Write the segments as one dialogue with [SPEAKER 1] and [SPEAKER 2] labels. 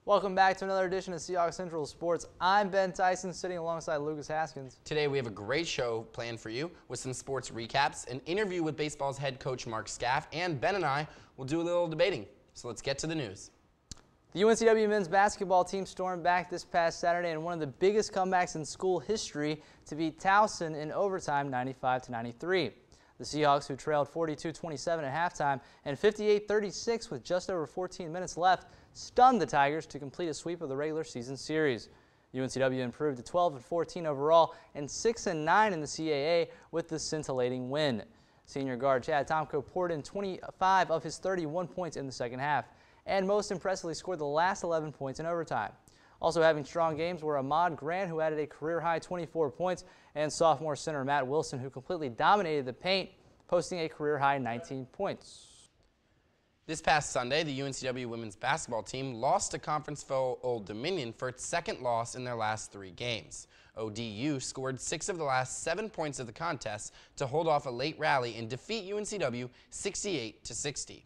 [SPEAKER 1] Welcome back to another edition of Seahawk Central Sports. I'm Ben Tyson, sitting alongside Lucas Haskins.
[SPEAKER 2] Today we have a great show planned for you with some sports recaps, an interview with baseball's head coach Mark Scaff, and Ben and I will do a little debating. So let's get to the news.
[SPEAKER 1] The UNCW men's basketball team stormed back this past Saturday in one of the biggest comebacks in school history to beat Towson in overtime 95-93. The Seahawks, who trailed 42-27 at halftime and 58-36 with just over 14 minutes left, stunned the Tigers to complete a sweep of the regular season series. UNCW improved to 12-14 overall and 6-9 in the CAA with the scintillating win. Senior guard Chad Tomko poured in 25 of his 31 points in the second half and most impressively scored the last 11 points in overtime. Also having strong games were Ahmad Grant, who added a career-high 24 points, and sophomore center Matt Wilson, who completely dominated the paint, posting a career-high 19 points.
[SPEAKER 2] This past Sunday, the UNCW women's basketball team lost to Conference foe Old Dominion for its second loss in their last 3 games. ODU scored 6 of the last 7 points of the contest to hold off a late rally and defeat UNCW 68-60.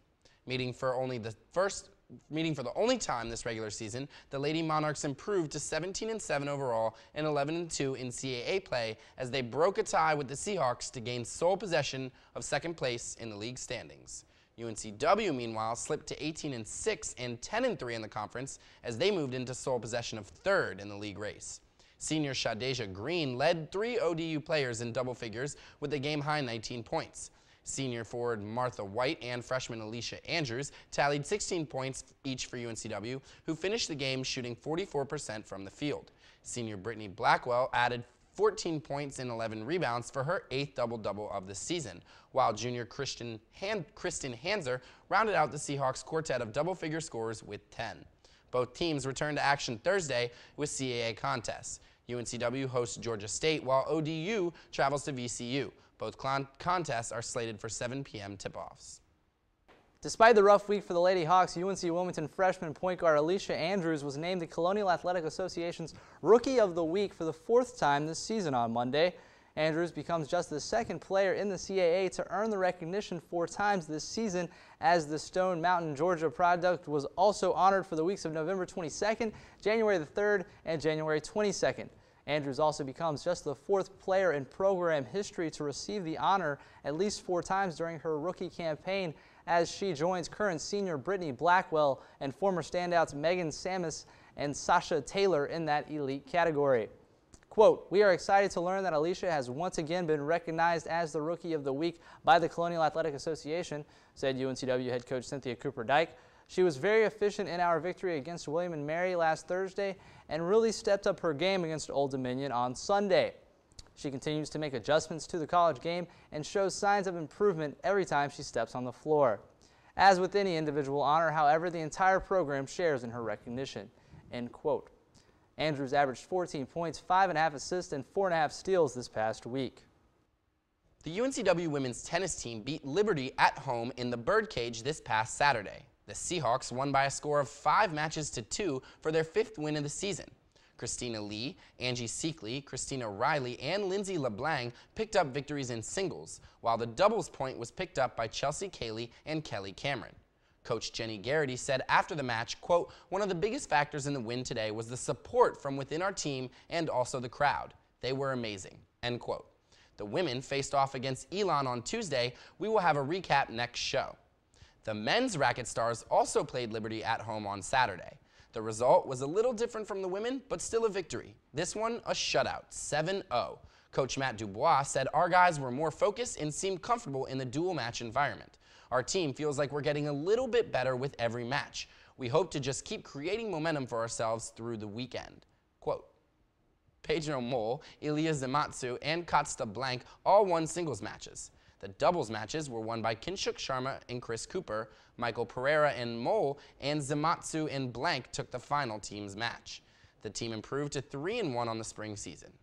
[SPEAKER 2] Meeting for the only time this regular season, the Lady Monarchs improved to 17-7 overall and 11-2 in CAA play as they broke a tie with the Seahawks to gain sole possession of second place in the league standings. UNCW, meanwhile, slipped to 18-6 and 10-3 in the conference as they moved into sole possession of third in the league race. Senior Shadeja Green led 3 ODU players in double figures with a game-high 19 points. Senior forward Martha White and freshman Alicia Andrews tallied 16 points each for UNCW, who finished the game shooting 44% from the field. Senior Brittany Blackwell added 14 points and 11 rebounds for her 8th double-double of the season, while junior Kristen Hanser rounded out the Seahawks quartet of double-figure scorers with 10. Both teams return to action Thursday with CAA contests. UNCW hosts Georgia State, while ODU travels to VCU. Both contests are slated for 7 p.m. tip-offs.
[SPEAKER 1] Despite the rough week for the Lady Hawks, UNC Wilmington freshman point guard Alicia Andrews was named the Colonial Athletic Association's Rookie of the Week for the 4th time this season on Monday. Andrews becomes just the 2nd player in the CAA to earn the recognition 4 times this season, as the Stone Mountain, Georgia product was also honored for the weeks of November 22nd, January the 3rd, and January 22nd. Andrews also becomes just the 4th player in program history to receive the honor at least 4 times during her rookie campaign, as she joins current senior Brittany Blackwell and former standouts Megan Samus and Sasha Taylor in that elite category. Quote, "We are excited to learn that Alicia has once again been recognized as the Rookie of the Week by the Colonial Athletic Association," said UNCW head coach Cynthia Cooper-Dyke. "She was very efficient in our victory against William and Mary last Thursday and really stepped up her game against Old Dominion on Sunday. She continues to make adjustments to the college game and shows signs of improvement every time she steps on the floor. As with any individual honor, however, the entire program shares in her recognition." End quote. Andrews averaged 14 points, 5.5 assists, and 4.5 steals this past week.
[SPEAKER 2] The UNCW women's tennis team beat Liberty at home in the Birdcage this past Saturday. The Seahawks won by a score of 5-2 for their 5th win of the season. Christina Lee, Angie Seekley, Christina Riley, and Lindsay LeBlanc picked up victories in singles, while the doubles point was picked up by Chelsea Cayley and Kelly Cameron. Coach Jenny Garrity said after the match, quote, "One of the biggest factors in the win today was the support from within our team and also the crowd. They were amazing," end quote. The women faced off against Elon on Tuesday. We will have a recap next show. The men's racket stars also played Liberty at home on Saturday. The result was a little different from the women, but still a victory. This one, a shutout, 7-0. Coach Matt Dubois said our guys were more focused and seemed comfortable in the dual match environment. "Our team feels like we're getting a little bit better with every match. We hope to just keep creating momentum for ourselves through the weekend." Quote. Pedro Mole, Ilya Zamatsu, and Katsta Blank all won singles matches. The doubles matches were won by Kinshuk Sharma and Chris Cooper. Michael Pereira and Mole and Zamatsu and Blank took the final team's match. The team improved to 3-1 on the spring season.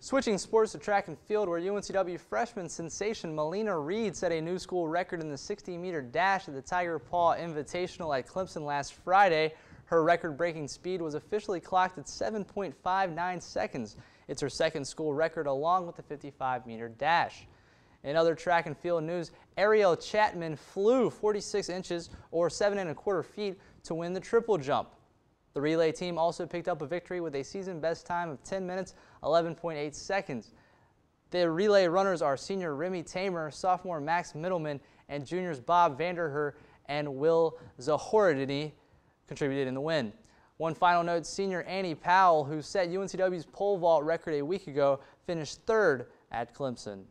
[SPEAKER 1] Switching sports to track and field, where UNCW freshman sensation Melina Reed set a new school record in the 60-meter dash at the Tiger Paw Invitational at Clemson last Friday. Her record-breaking speed was officially clocked at 7.59 seconds. It's her 2nd school record along with the 55-meter dash. In other track and field news, Ariel Chapman flew 46 inches or 7¼ feet to win the triple jump. The relay team also picked up a victory with a season-best time of 10 minutes, 11.8 seconds. The relay runners are senior Remy Tamer, sophomore Max Middleman, and juniors Bob Vanderher and Will Zahoradini contributed in the win. One final note, senior Annie Powell, who set UNCW's pole vault record a week ago, finished third at Clemson.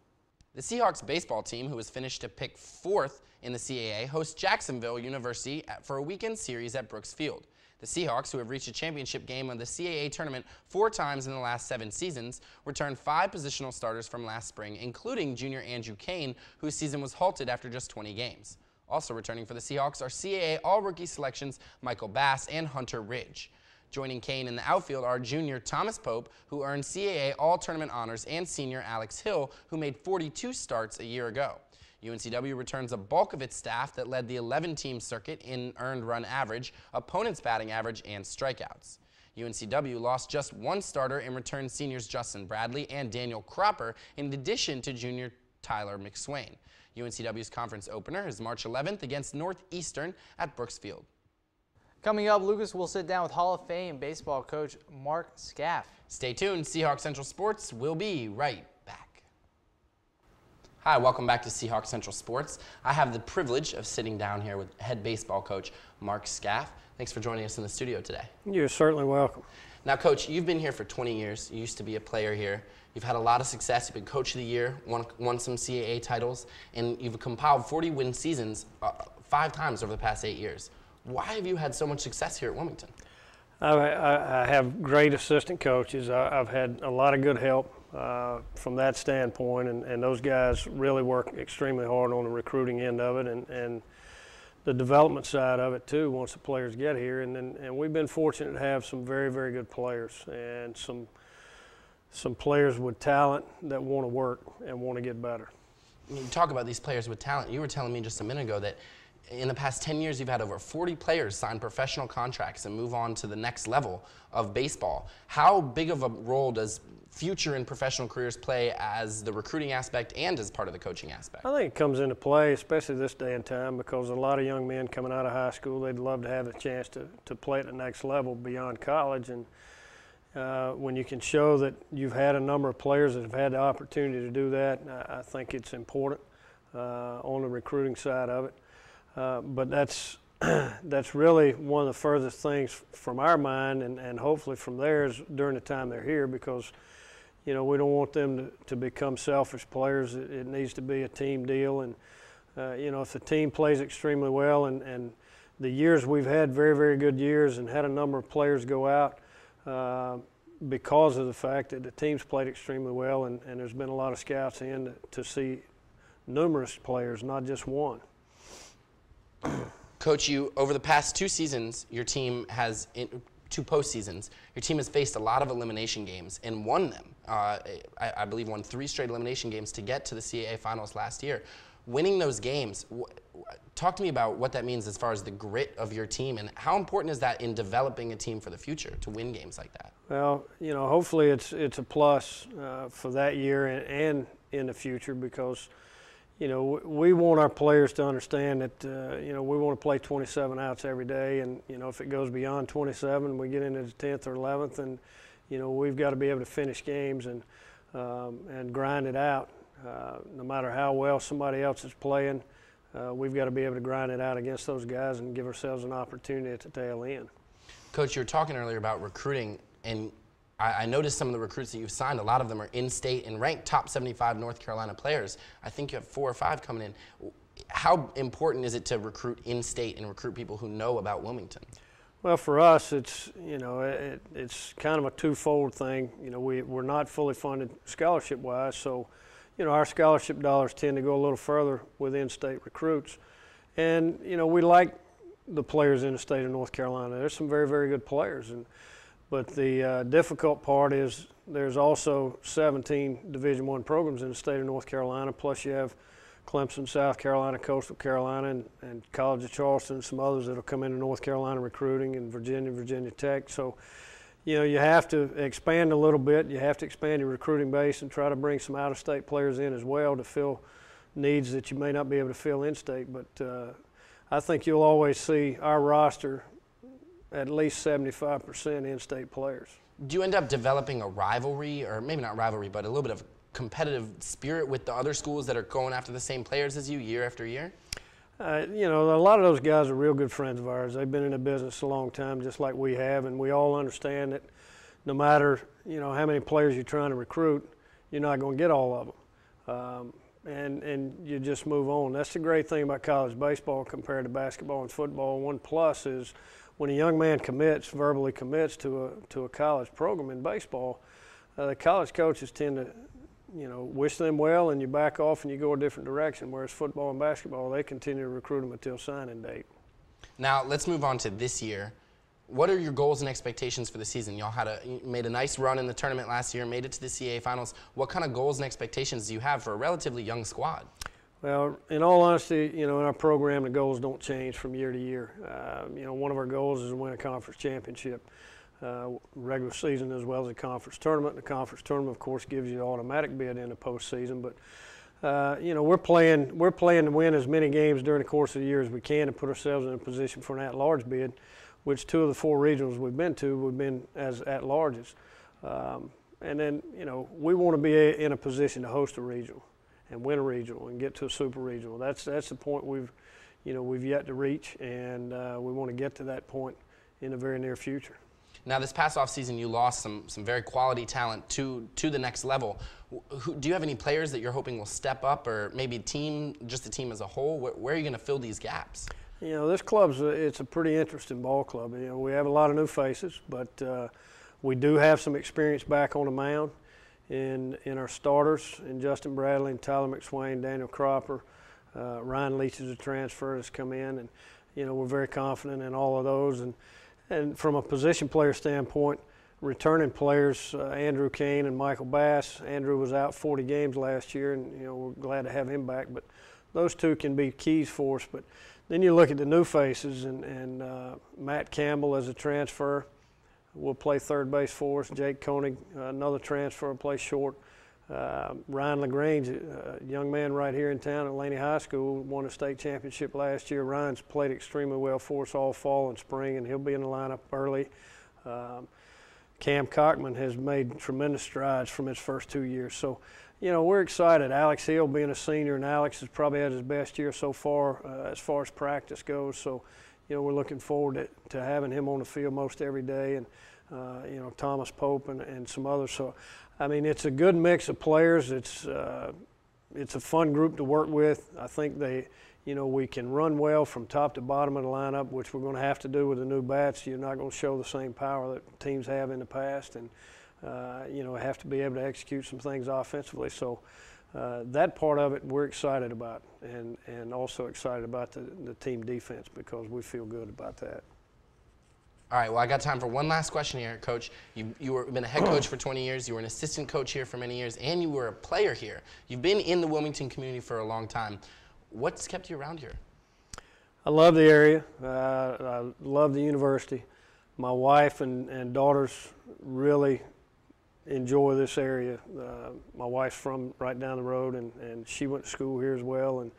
[SPEAKER 2] The Seahawks baseball team, who was finished to pick 4th in the CAA, hosts Jacksonville University for a weekend series at Brooks Field. The Seahawks, who have reached a championship game of the CAA tournament 4 times in the last 7 seasons, returned 5 positional starters from last spring, including junior Andrew Kane, whose season was halted after just 20 games. Also returning for the Seahawks are CAA All-Rookie selections Michael Bass and Hunter Ridge. Joining Kane in the outfield are junior Thomas Pope, who earned CAA All-Tournament honors, and senior Alex Hill, who made 42 starts a year ago. UNCW returns a bulk of its staff that led the 11-team circuit in earned run average, opponents' batting average, and strikeouts. UNCW lost just 1 starter and returned seniors Justin Bradley and Daniel Cropper, in addition to junior Tyler McSwain. UNCW's conference opener is March 11th against Northeastern at Brooks Field.
[SPEAKER 1] Coming up, Lucas will sit down with Hall of Fame baseball coach Mark Scaff.
[SPEAKER 2] Stay tuned. Seahawk Central Sports will be right back. Hi, welcome back to Seahawk Central Sports. I have the privilege of sitting down here with head baseball coach Mark Scaff. Thanks for joining us in the studio today.
[SPEAKER 3] You're certainly welcome.
[SPEAKER 2] Now, Coach, you've been here for 20 years. You used to be a player here. You've had a lot of success. You've been Coach of the Year, won some CAA titles, and you've compiled 40-win seasons 5 times over the past 8 years. Why have you had so much success here at Wilmington?
[SPEAKER 3] I have great assistant coaches. I've had a lot of good help from that standpoint, and those guys really work extremely hard on the recruiting end of it and the development side of it too once the players get here. And we've been fortunate to have some very, very good players and some players with talent that want to work and want to get better.
[SPEAKER 2] You talk about these players with talent. You were telling me just a minute ago that in the past 10 years, you've had over 40 players sign professional contracts and move on to the next level of baseball. How big of a role does future and professional careers play as the recruiting aspect and as part of the coaching aspect?
[SPEAKER 3] I think it comes into play, especially this day and time, because a lot of young men coming out of high school, they'd love to have a chance to play at the next level beyond college. And when you can show that you've had a number of players that have had the opportunity to do that, I think it's important on the recruiting side of it. But that's really one of the furthest things from our mind and hopefully from theirs during the time they're here, because we don't want them to become selfish players. It needs to be a team deal, and if the team plays extremely well, and the years we've had very, very good years and had a number of players go out because of the fact that the team's played extremely well, and there's been a lot of scouts in to see numerous players, not just one.
[SPEAKER 2] Coach, over the past 2 seasons, your team has, 2 postseasons, your team has faced a lot of elimination games and won them. I believe won 3 straight elimination games to get to the CAA finals last year. Winning those games, talk to me about what that means as far as the grit of your team, and how important is that in developing a team for the future to win games like that?
[SPEAKER 3] Well, hopefully it's a plus for that year and in the future, because we want our players to understand that, we want to play 27 outs every day. And, if it goes beyond 27, we get into the 10th or 11th, and, we've got to be able to finish games and grind it out. No matter how well somebody else is playing, we've got to be able to grind it out against those guys and give ourselves an opportunity at the tail end.
[SPEAKER 2] Coach, you were talking earlier about recruiting, and I noticed some of the recruits that you've signed, a lot of them are in-state and ranked top 75 North Carolina players. I think you have 4 or 5 coming in. How important is it to recruit in-state and recruit people who know about Wilmington?
[SPEAKER 3] Well, for us, it's it's kind of a twofold thing. We're not fully funded scholarship-wise, so our scholarship dollars tend to go a little further with in-state recruits, and we like the players in the state of North Carolina. There's some very, very good players, but the difficult part is there's also 17 Division I programs in the state of North Carolina, plus you have Clemson, South Carolina, Coastal Carolina, and College of Charleston, and some others that will come into North Carolina recruiting, and Virginia Tech. So, you have to expand a little bit. You have to expand your recruiting base and try to bring some out-of-state players in as well to fill needs that you may not be able to fill in-state. But I think you'll always see our roster at least 75% in-state players.
[SPEAKER 2] Do you end up developing a rivalry, or maybe not rivalry, but a little bit of competitive spirit with the other schools that are going after the same players as you year after year?
[SPEAKER 3] You know, a lot of those guys are real good friends of ours. They've been in the business a long time, just like we have, and we all understand that no matter, you know, how many players you're trying to recruit, you're not going to get all of them. And you just move on. That's the great thing about college baseball compared to basketball and football. One plus is when a young man verbally commits to a college program in baseball, the college coaches tend to, you know, wish them well, and you back off and you go a different direction. Whereas football and basketball, they continue to recruit them until signing date.
[SPEAKER 2] Now let's move on to this year. What are your goals and expectations for the season? Y'all made a nice run in the tournament last year, made it to the CAA finals. What kind of goals and expectations do you have for a relatively young squad?
[SPEAKER 3] Well, in all honesty, you know, in our program, the goals don't change from year to year. You know, one of our goals is to win a conference championship, regular season as well as a conference tournament. The conference tournament, of course, gives you an automatic bid in the postseason. But you know, we're playing to win as many games during the course of the year as we can to put ourselves in a position for an at-large bid, which 2 of the 4 regionals we've been as at-larges. And then, you know, we want to be in a position to host a regional and win a regional and get to a super regional. That's the point we've yet to reach, and we want to get to that point in the very near future.
[SPEAKER 2] Now, this past offseason, you lost some very quality talent to the next level. Do you have any players that you're hoping will step up, or maybe just the team as a whole? Where are you going to fill these gaps?
[SPEAKER 3] You know, this club's it's a pretty interesting ball club. You know, we have a lot of new faces, but we do have some experience back on the mound in our starters, in Justin Bradley and Tyler McSwain, Daniel Cropper, Ryan Leach is a transfer that's come in, and you know, we're very confident in all of those. And from a position player standpoint, returning players, Andrew Kane and Michael Bass. Andrew was out 40 games last year, and you know, we're glad to have him back. But those 2 can be keys for us. But then you look at the new faces, and Matt Campbell as a transfer will play third base for us. Jake Koenig, another transfer, will play short. Ryan LaGrange, a young man right here in town at Laney High School, won a state championship last year. Ryan's played extremely well for us all fall and spring, and he'll be in the lineup early. Cam Cockman has made tremendous strides from his first 2 years. So, you know, we're excited. Alex Hill being a senior, and Alex has probably had his best year so far as practice goes. So, you know, we're looking forward to having him on the field most every day, and, you know, Thomas Pope and some others. So, I mean, it's a good mix of players. It's a fun group to work with. I think we can run well from top to bottom of the lineup, which we're going to have to do with the new bats. You're not going to show the same power that teams have in the past, and you know, have to be able to execute some things offensively. So that part of it we're excited about, and also excited about the team defense, because we feel good about that.
[SPEAKER 2] All right, well, I got time for one last question here, Coach. You've been a head coach for 20 years. You were an assistant coach here for many years, and you were a player here. You've been in the Wilmington community for a long time. What's kept you around here?
[SPEAKER 3] I love the area. I love the university. My wife and daughters really enjoy this area. My wife's from right down the road, and she went to school here as well, and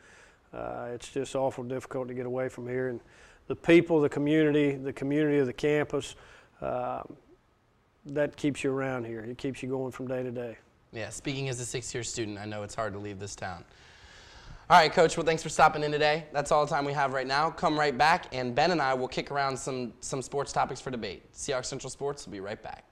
[SPEAKER 3] it's just awful difficult to get away from here. And the people, the community of the campus, that keeps you around here. It keeps you going from day to day.
[SPEAKER 2] Yeah, speaking as a 6-year student, I know it's hard to leave this town. All right, Coach, well, thanks for stopping in today. That's all the time we have right now. Come right back, and Ben and I will kick around some sports topics for debate. Seahawk Central Sports will be right back.